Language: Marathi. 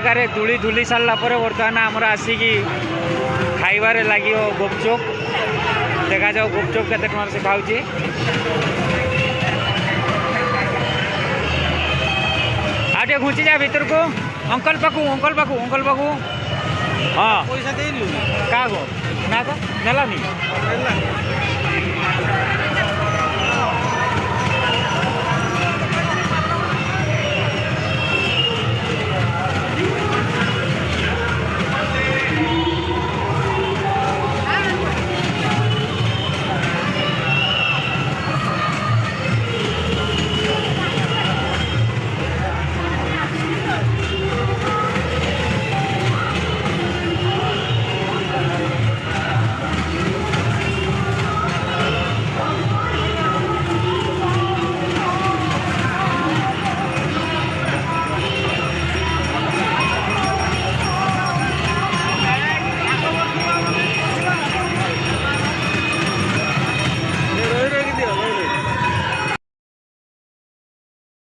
जगार धूली धूली सारा बर्तमान आमर आसिकी खाइबार लगे गुपचुप देखा जाओ गुपचुप केते टंका से खाऊची आटे घुंची जा भीतर को अंकल पाखु हाँ पैसा देलु क्या गो ना तो नेलानी